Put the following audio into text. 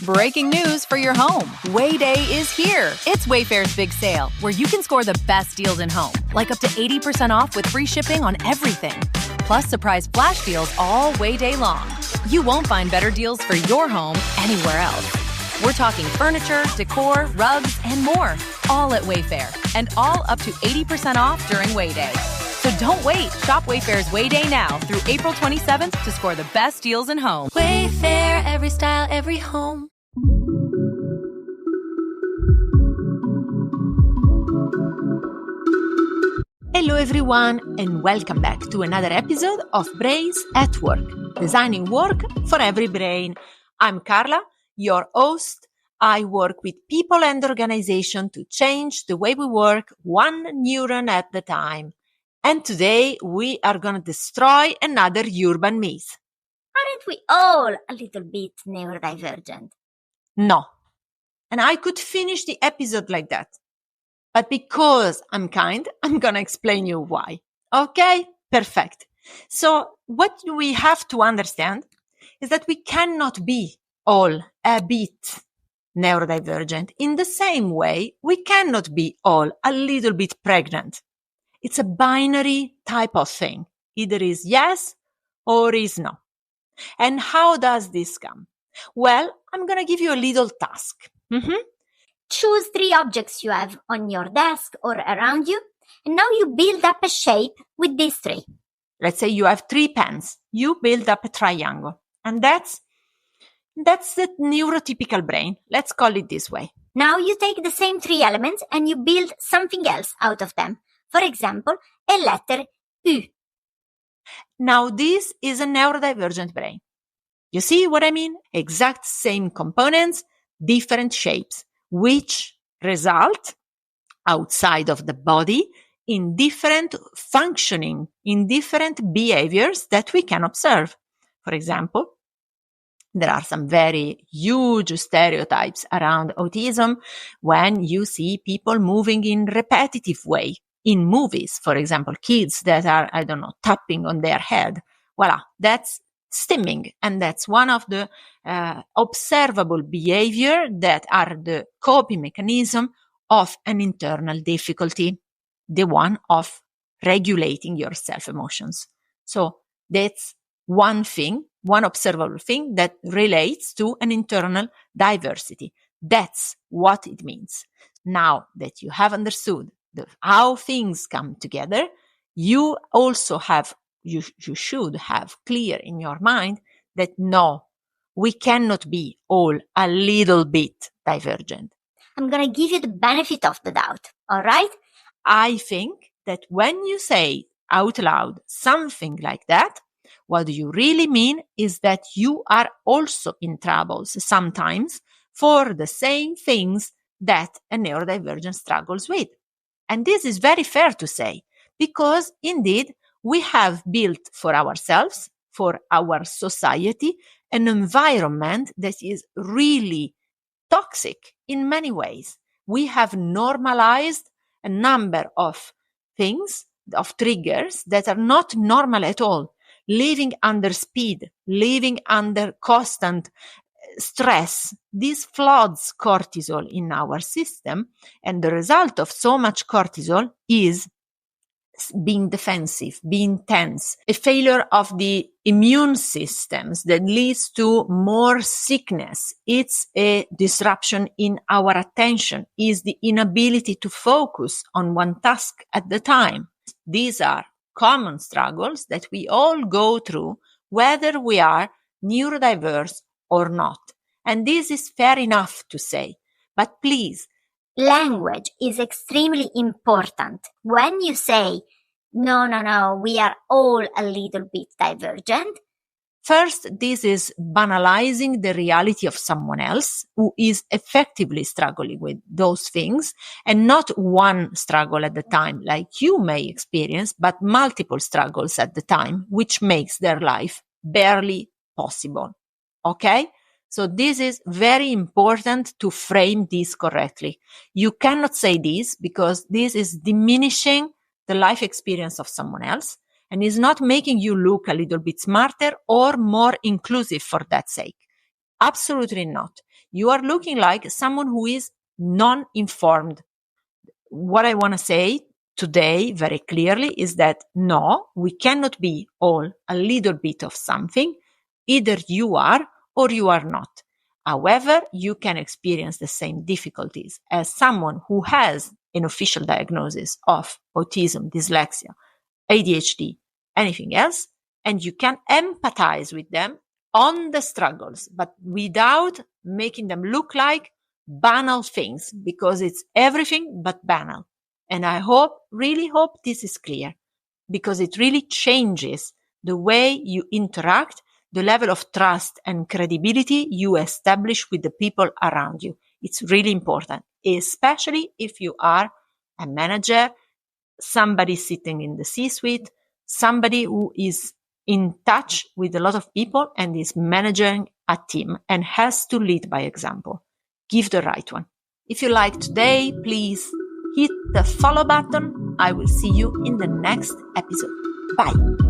Breaking news for your home. Wayday is here. It's Wayfair's big sale, where you can score the best deals in home, like up to 80% off with free shipping on everything. Plus surprise flash deals all Wayday long. You won't find better deals for your home anywhere else. We're talking furniture, decor, rugs, and more, all at Wayfair, and all up to 80% off during Wayday. So don't wait. Shop Wayfair's Wayday now through April 27th to score the best deals in home. Wayfair, every style, every home. Hello everyone, and welcome back to another episode of Brains at Work, designing work for every brain. I'm Carla, your host. I work with people and organizations to change the way we work, one neuron at a time. And today we are going to destroy another urban myth. Aren't we all a little bit neurodivergent? No. And I could finish the episode like that. But because I'm kind, I'm going to explain you why. Okay? Perfect. So what we have to understand is that we cannot be all a bit neurodivergent. In the same way, we cannot be all a little bit pregnant. It's a binary type of thing. Either is yes or is no. And how does this come? Well, I'm going to give you a little task. Choose 3 objects you have on your desk or around you, and now you build up a shape with these 3. Let's say you have 3 pens. You build up a triangle. And that's the neurotypical brain. Let's call it this way. Now you take the same 3 elements and you build something else out of them. For example, a letter U. Now this is a neurodivergent brain. You see what I mean? Exact same components, different shapes, which result outside of the body in different functioning, in different behaviors that we can observe. For example, there are some very huge stereotypes around autism when you see people moving in repetitive way in movies. For example, kids that are, tapping on their head. Voila, that's stimming. And that's one of the observable behavior that are the coping mechanism of an internal difficulty, the one of regulating your self-emotions. So that's one thing, one observable thing that relates to an internal diversity. That's what it means. Now that you have understood how things come together, you also have, you should have clear in your mind that no, we cannot be all a little bit divergent. I'm going to give you the benefit of the doubt, all right? I think that when you say out loud something like that, what you really mean is that you are also in troubles sometimes for the same things that a neurodivergent struggles with. And this is very fair to say, because indeed we have built for ourselves, for our society, an environment that is really toxic in many ways. We have normalized a number of things, of triggers that are not normal at all. Living under speed, living under constant stress, this floods cortisol in our system, and the result of so much cortisol is being defensive, being tense, a failure of the immune systems that leads to more sickness. It's a disruption in our attention, is the inability to focus on one task at the time. These are common struggles that we all go through, whether we are neurodiverse or not. And this is fair enough to say. But please, language is extremely important. When you say, no, we are all a little bit divergent. First, this is banalizing the reality of someone else who is effectively struggling with those things, and not one struggle at the time, like you may experience, but multiple struggles at the time, which makes their life barely possible. Okay? So this is very important to frame this correctly. You cannot say this because this is diminishing the life experience of someone else, and is not making you look a little bit smarter or more inclusive for that sake. Absolutely not. You are looking like someone who is non-informed. What I want to say today very clearly is that no, we cannot be all a little bit of something. Either you are or you are not. However, you can experience the same difficulties as someone who has an official diagnosis of autism, dyslexia, ADHD, anything else, and you can empathize with them on the struggles, but without making them look like banal things, because it's everything but banal. And I really hope this is clear, because it really changes the way you interact, the level of trust and credibility you establish with the people around you. It's really important, especially if you are a manager, somebody sitting in the C-suite, somebody who is in touch with a lot of people and is managing a team and has to lead by example. Give the right one. If you like today, please hit the follow button. I will see you in the next episode. Bye.